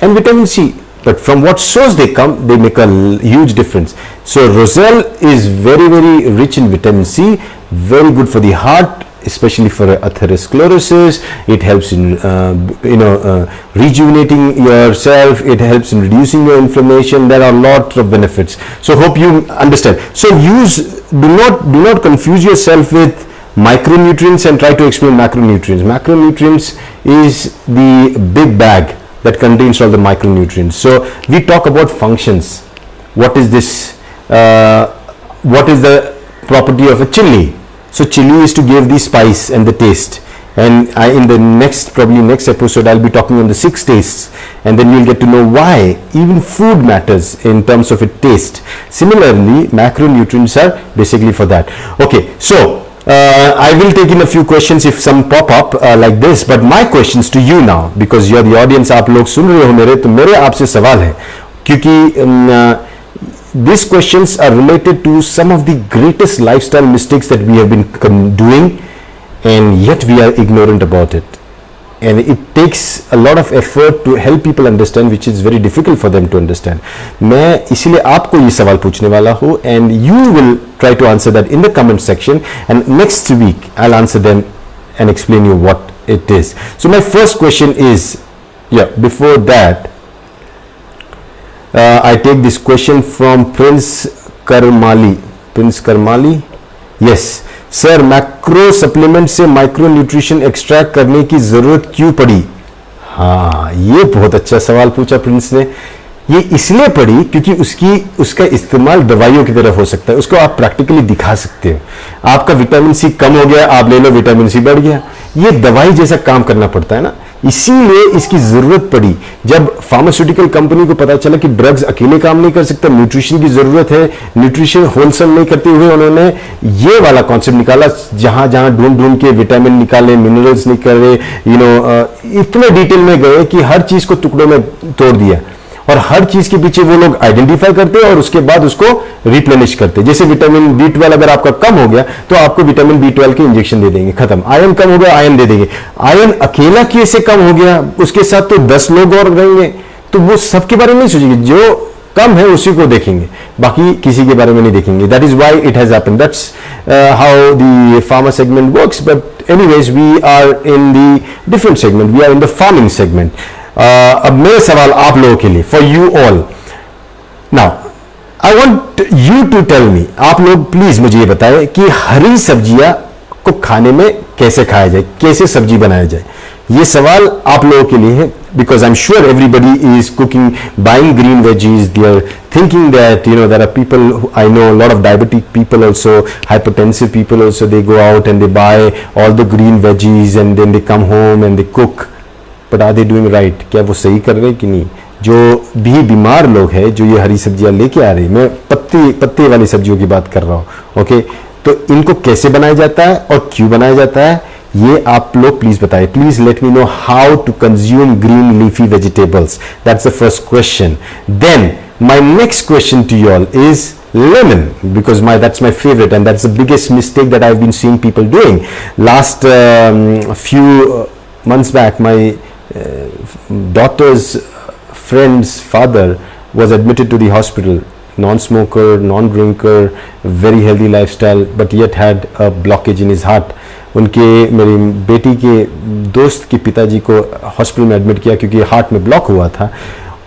and vitamin C, but from what source they come, they make a huge difference. So Roselle is very very rich in vitamin C, very good for the heart, especially for atherosclerosis. It helps in rejuvenating yourself. It helps in reducing your inflammation. There are a lot of benefits. So hope you understand. So do not confuse yourself with micronutrients and try to explain macronutrients. Macronutrients is the big bag that contains all the micronutrients. So we talk about functions. What is this what is the property of a chili. So chili is to give the spice and the taste, and in the next episode I'll be talking on the 6 tastes, and then you'll get to know why even food matters in terms of its taste. Similarly, macronutrients are basically for that. Okay, so I will take in a few questions if some pop up like this, but my questions to you now, because you're the audience, आप लोग सुन रहे हो मेरे, तो मेरे आपसे सवाल है, क्योंकि these questions are related to some of the greatest lifestyle mistakes that we have been doing, and yet we are ignorant about it, and it takes a lot of effort to help people understand, which is very difficult for them to understand. मैं इसीलिए आपको ये सवाल पूछने वाला हूँ, and you will try to answer that in the comment section, and next week I'll answer them and explain you what it is. So my first question is, before that, I take this question from Prince Karmali. Prince Karmali, yes sir, macro supplement से micro nutrition extract करने की जरूरत क्यों पड़ी? हाँ, ये बहुत अच्छा सवाल पूछा प्रिंस ने। ये इसलिए पड़ी क्योंकि उसका इस्तेमाल दवाइयों की तरह हो सकता है, उसको आप प्रैक्टिकली दिखा सकते हो। आपका विटामिन सी कम हो गया, आप ले लो, विटामिन सी बढ़ गया, ये दवाई जैसा काम करना पड़ता है ना, इसीलिए इसकी जरूरत पड़ी। जब फार्मास्यूटिकल कंपनी को पता चला कि ड्रग्स अकेले काम नहीं कर सकता, न्यूट्रिशन की जरूरत है, न्यूट्रिशन होलसेल नहीं करते हुए उन्होंने ये वाला कॉन्सेप्ट निकाला, जहां जहां ढूंढ के विटामिन निकाले, मिनरल्स निकाले, इतने डिटेल में गए कि हर चीज को टुकड़ों में तोड़ दिया, और हर चीज के पीछे वो लोग आइडेंटिफाई करते हैं और उसके बाद उसको रिप्लेनिश करते हैं। जैसे विटामिन B12 अगर आपका कम हो गया तो आपको विटामिन B12 के इंजेक्शन दे देंगे, खत्म। आयरन कम हो गया, आयरन दे देंगे। आयरन अकेला कैसे कम हो गया, उसके साथ तो 10 लोग और रहेंगे, तो वो सबके बारे में नहीं सोचेंगे, जो कम है उसी को देखेंगे, बाकी किसी के बारे में नहीं देखेंगे। That is why it has happened, that's how the pharma segment works. But anyways, we are in the different segment, we are in the farming segment. अब मेरे सवाल आप लोगों के लिए, for you all now, I want you to tell me, आप लोग please मुझे ये बताएं कि हरी सब्जियां को खाने में कैसे खाया जाए, कैसे सब्जी बनाया जाए। ये सवाल आप लोगों के लिए है, because I am sure everybody is cooking, buying green veggies, they are thinking that there are people I know, a lot of diabetic people also, hypertensive people also, they go out and they buy all the green veggies and then they come home and they cook, but are they doing right? क्या वो सही कर रहे हैं कि नहीं? जो भी बीमार लोग हैं, जो ये हरी सब्जियां लेके आ रही, मैं पत्ते वाली सब्जियों की बात कर रहा हूँ, ओके, तो इनको कैसे बनाया जाता है और क्यों बनाया जाता है, ये आप लोग प्लीज बताइए। Please let me know how to consume green leafy vegetables, that's the first question. Then my next question to you all is lemon, because that's my favorite, and that's the biggest mistake that I've been seeing people doing. Last few months back, my daughter's friend's father was admitted to the hospital, non-smoker, non-drinker, very healthy lifestyle, but yet had a blockage in his heart. उनके, मेरी बेटी के दोस्त के पिताजी को hospital में admit किया क्योंकि हार्ट में ब्लॉक हुआ था,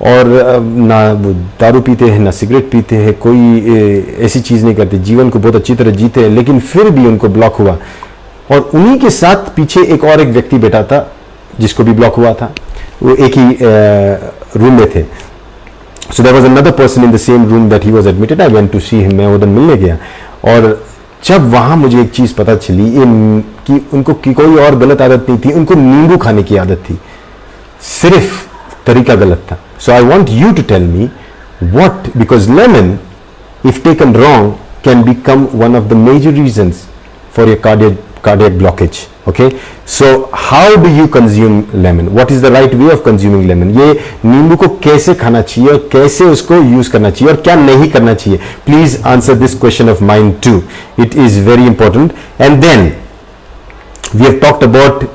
और ना वो दारू पीते हैं, ना सिगरेट पीते हैं, कोई ऐसी चीज़ नहीं करते, जीवन को बहुत अच्छी तरह जीते हैं, लेकिन फिर भी उनको ब्लॉक हुआ। और उन्हीं के साथ पीछे एक और एक व्यक्ति बैठा था जिसको भी ब्लॉक हुआ था, वो एक ही रूम में थे। So there was another person in the same room that he was admitted. I went to see him, मैं उधर मिलने गया, और जब वहां मुझे एक चीज़ पता चली कि उनको कोई और गलत आदत नहीं थी, उनको नींबू खाने की आदत थी, सिर्फ तरीका गलत था। So I want you to tell me what, because lemon, if taken wrong, can become one of the major reasons for your cardiac blockage. Okay, so how do you consume lemon? What is the right way of consuming lemon? ये नींबू को कैसे खाना चाहिए और कैसे उसको use करना चाहिए और क्या नहीं करना चाहिए? Please answer this question of mine too. It is very important. And then we have talked about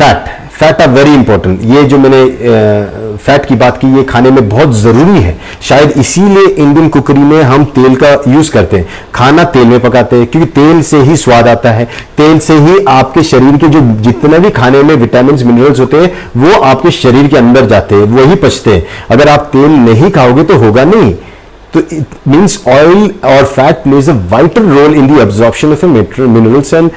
fat. Fat are very important. ये जो मैंने फैट की बात की, ये खाने में बहुत ज़रूरी है। शायद इसीलिए इंडियन कुकरी में हम तेल का यूज़ करते हैं, खाना तेल में पकाते हैं, क्योंकि तेल से ही स्वाद आता है, तेल से ही आपके शरीर के जो जितने भी खाने में विटामिन मिनरल्स होते हैं वो आपके शरीर के अंदर जाते हैं, वही पचते हैं। अगर आप तेल नहीं खाओगे तो होगा नहीं। तो it means oil or fat plays a vital role in the absorption of minerals and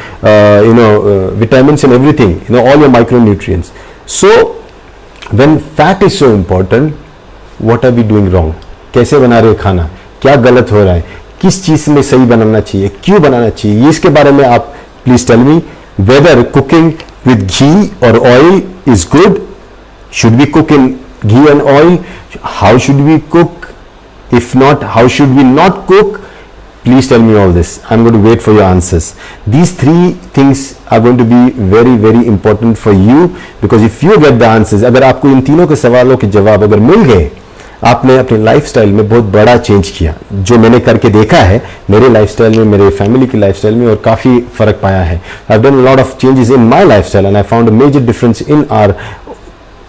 vitamins and everything, all your micronutrients. So when fat is so important, what are we doing wrong? कैसे बना रहे खाना, क्या गलत हो रहा है, किस चीज में सही बनाना चाहिए, क्यों बनाना चाहिए, इसके बारे में आप please tell me. Whether cooking with ghee और oil is good, should we cook in ghee and oil, how should we cook, if not how should we not cook, please tell me all this. I'm going to wait for your answers. These three things are going to be very very important for you, because if you get the answers, अगर आपको इन तीनों के सवालों के जवाब अगर मिल गए, आपने अपने लाइफस्टाइल में बहुत बड़ा चेंज किया. जो मैंने करके देखा है मेरे लाइफस्टाइल में, मेरे फैमिली की लाइफस्टाइल में, और काफ़ी फ़र्क पाया है. I have done a lot of changes in my lifestyle and I found a major difference in our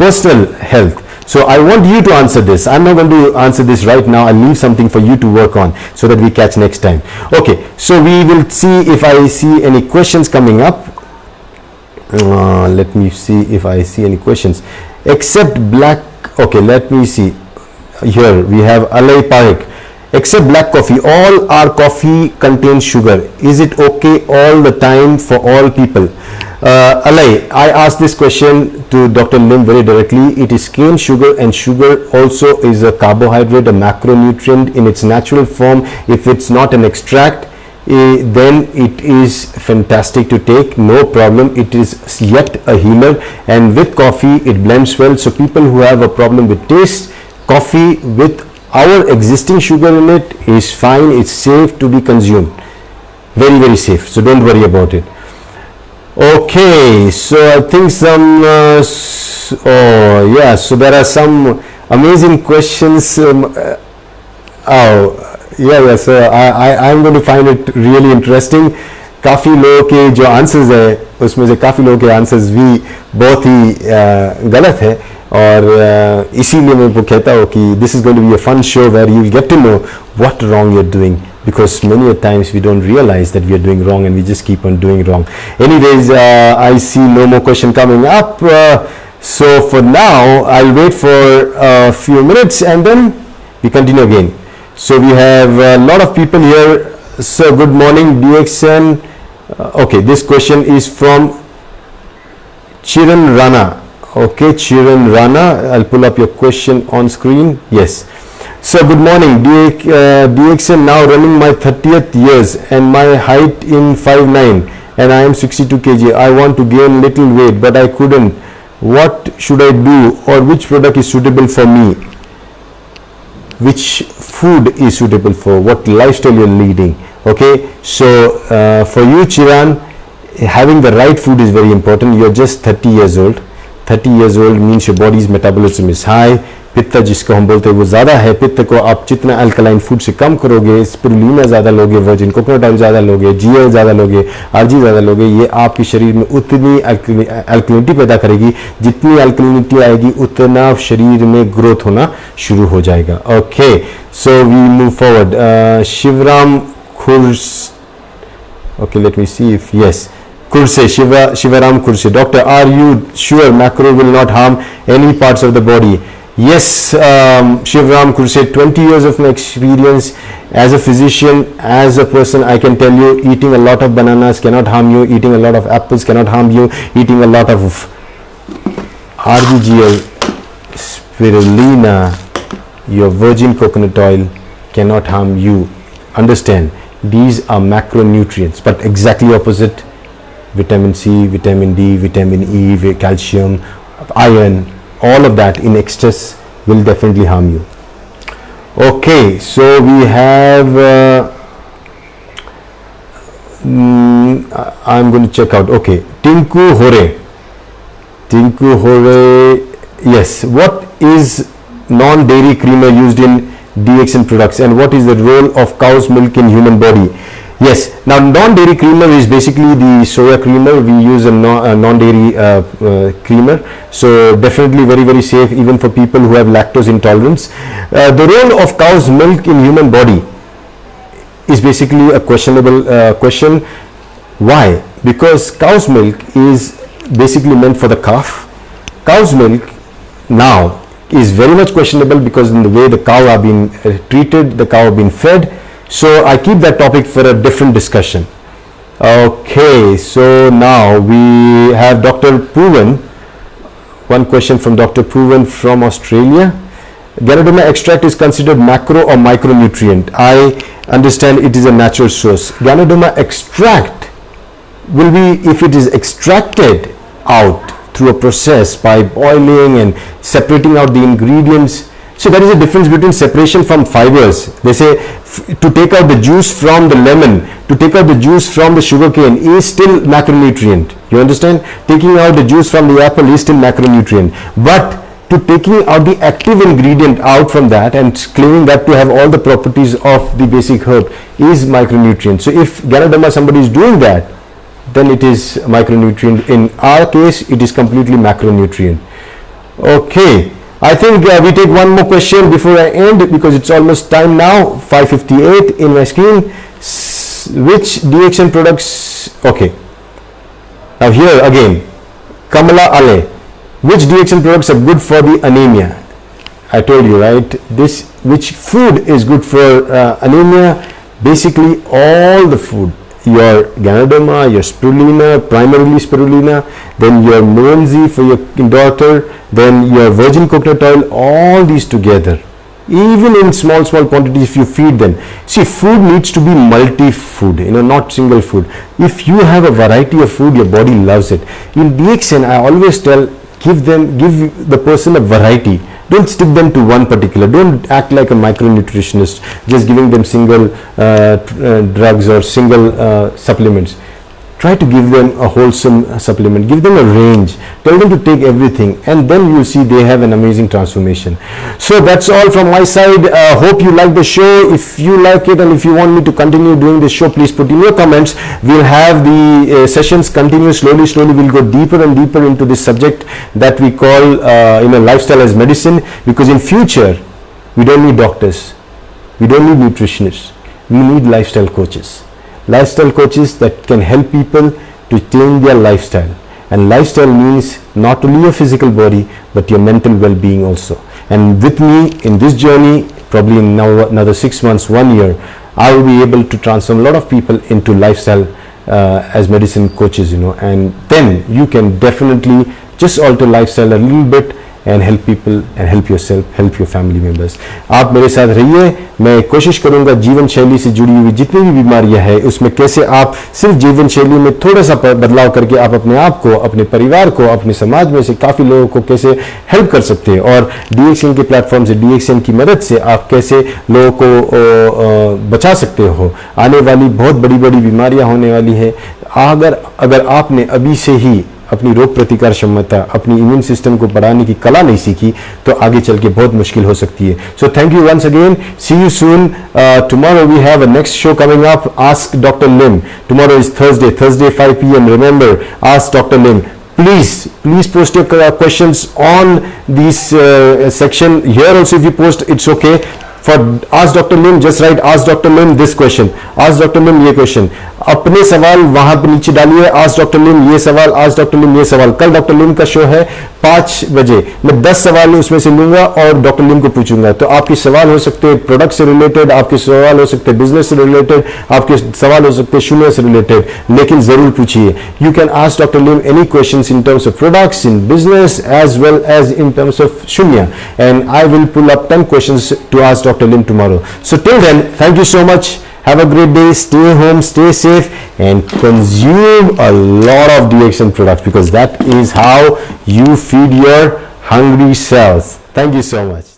personal health. So I want you to answer this. I'm not going to answer this right now. I'll leave something for you to work on so that we catch next time. Okay, so we will see if I see any questions coming up. Let me see if I see any questions. Except black, okay, let me see. Here we have Alay Parekh. Except black coffee, all our coffee contains sugar. Is it okay all the time for all people? Alay, I asked this question to Dr. Lim very directly. It is cane sugar, and sugar also is a carbohydrate, a macronutrient in its natural form. If it's not an extract, then it is fantastic to take, no problem. It is yet a healer, and with coffee it blends well. So people who have a problem with taste, coffee with our existing sugar in it is fine. It's safe to be consumed, very very safe, so don't worry about it. Okay, so I think some oh yeah, so there are some amazing questions. So I'm going to find it really interesting. काफ़ी लोगों के जो answers है उसमें से काफ़ी लोगों के आंसर्स भी बहुत ही गलत है, और इसीलिए मैं वो कहता हूँ कि this is going to be a fun show where you will get to know what wrong you are doing, because many a times we don't realize that we are doing wrong and we just keep on doing wrong. Anyways, I see no more question coming up, so for now I'll wait for a few minutes and then we continue again. So we have a lot of people here. So good morning DXN. Okay, this question is from Chiran Rana. Okay, Chiran Rana, I'll pull up your question on screen. Yes. So good morning, DXN, now running my 30th years and my height in 5'9" and I am 62 kg. I want to gain little weight but I couldn't. What should I do, or which product is suitable for me? Which food is suitable for what lifestyle you're leading? Okay, so for you Chiran, having the right food is very important. You're just 30 years old. 30 years old means your body's metabolism is high. पित्त जिसको हम बोलते हैं वो ज़्यादा है. पित्त को आप जितना अल्कलाइन फूड से कम करोगे, स्पिरुलिना ज़्यादा लोगे, वर्जिन कोकोनट ऑयल ज़्यादा लोगे, जीएल ज़्यादा लोगे, आरजी ज़्यादा लोगे, ये आपके शरीर में उतनी अल्कलिनिटी पैदा करेगी. जितनी अल्कलिनिटी आएगी उतना शरीर में ग्रोथ होना शुरू हो जाएगा. Okay, so we move forward. Shivaram Kurse, okay let me see if yes, Kurse, Shivaram Kurse. Doctor, are you sure macro will not harm any parts of the body? Yes, Shivaram Kurse, 20 years of my experience as a physician, as a person, I can tell you, eating a lot of bananas cannot harm you, eating a lot of apples cannot harm you, eating a lot of RGGL, spirulina, your virgin coconut oil cannot harm you. Understand, these are macronutrients, but exactly opposite, vitamin C, vitamin D, vitamin E, calcium, iron, all of that in excess will definitely harm you. Okay, so we have I'm going to check out. Okay, Tinku Hore, yes, what is non-dairy creamer used in DXN products and what is the role of cow's milk in human body? Yes, now non-dairy creamer is basically the soya creamer. We use a non-dairy creamer, so definitely very very safe even for people who have lactose intolerance. The role of cow's milk in human body is basically a questionable question. Why? Because cow's milk is basically meant for the calf. Cow's milk now is very much questionable because in the way the cow have been treated, the cow have been fed. So I keep that topic for a different discussion. Okay, so now we have Dr. Poovan. One question from Dr. Poovan from Australia. Ganoderma extract is considered macro or micronutrient. I understand it is a natural source. Ganoderma extract will be, if it is extracted out through a process by boiling and separating out the ingredients. So there is a difference between separation from fibers. They say to take out the juice from the lemon, to take out the juice from the sugarcane is still macronutrient. You understand? Taking out the juice from the apple is still macronutrient. But to taking out the active ingredient out from that and claiming that to have all the properties of the basic herb is micronutrient. So if Ganoderma somebody is doing that, then it is micronutrient. In our case, it is completely macronutrient. Okay, I think we take one more question before I end, because it's almost time now, 5:58 in my screen. Which DXN products? Okay, now here again, Kamala Ale. Which DXN products are good for the anemia? I told you, right? This, which food is good for anemia? Basically all the food. Your Ganoderma, your spirulina, primarily spirulina, then your Moenzi for your daughter, then your virgin coconut oil, all these together. Even in small quantities, if you feed them. See, food needs to be multi-food, not single food. If you have a variety of food, your body loves it. In DXN, I always tell, give the person a variety. Don't stick them to one particular. Don't act like a micronutritionist, just giving them single drugs or single supplements. Try to give them a wholesome supplement. Give them a range. Tell them to take everything, and then you'll see they have an amazing transformation. So that's all from my side. Hope you like the show. If you like it and if you want me to continue doing this show, please put in your comments. We'll have the sessions continue slowly. We'll go deeper and deeper into this subject that we call lifestyle as medicine, because in future we don't need doctors, we don't need nutritionists, we need lifestyle coaches. Lifestyle coaches that can help people to change their lifestyle. And lifestyle means not only your physical body, but your mental well-being also. And with me in this journey, probably in now another 6 months, 1 year, I will be able to transform a lot of people into lifestyle as medicine coaches, and then you can definitely just alter lifestyle a little bit and help people and help yourself, help your family members. आप मेरे साथ रहिए. मैं कोशिश करूंगा जीवन शैली से जुड़ी हुई जितनी भी बीमारियां हैं उसमें कैसे आप सिर्फ जीवन शैली में थोड़ा सा बदलाव करके आप अपने आप को, अपने परिवार को, अपने समाज में से काफ़ी लोगों को कैसे हेल्प कर सकते हैं, और DXN के प्लेटफॉर्म से, DXN की मदद से आप कैसे लोगों को बचा सकते हो. आने वाली बहुत बड़ी बड़ी बीमारियां होने वाली है. अगर आपने अभी से ही अपनी रोग प्रतिकार क्षमता, अपनी इम्यून सिस्टम को बढ़ाने की कला नहीं सीखी, तो आगे चल के बहुत मुश्किल हो सकती है. So thank you once again. See you soon. Tomorrow we have a next show coming up. Ask Dr. Lim. Tomorrow is Thursday 5 p.m. Remember, Ask Dr. Lim. Please post your questions on this section. Here also if you post, it's okay. For Ask Dr. Lim, just write Ask Dr. Lim this question. Ask Dr. Lim ये question. अपने सवाल वहां पर नीचे डालिए. Ask Dr. Lim ये सवाल, Ask Dr. Lim ये सवाल. कल डॉक्टर लिम का शो है 5 बजे. मैं 10 सवाल उसमें से लूंगा और डॉक्टर लिम को पूछूंगा. तो आपके सवाल हो सकते हैं प्रोडक्ट से रिलेटेड, आपके सवाल हो सकते हैं बिजनेस से रिलेटेड, आपके सवाल हो सकते हैं शून्य से रिलेटेड, लेकिन जरूर पूछिए. You can ask doctor Lim any questions in terms of products, in business as well as in terms of Shunya, and I will pull up 10 questions to ask Dr. Lim tomorrow. So till then, thank you so much. Have a great day. Stay home, stay safe, and consume a lot of DXN products, because that is how you feed your hungry cells. Thank you so much.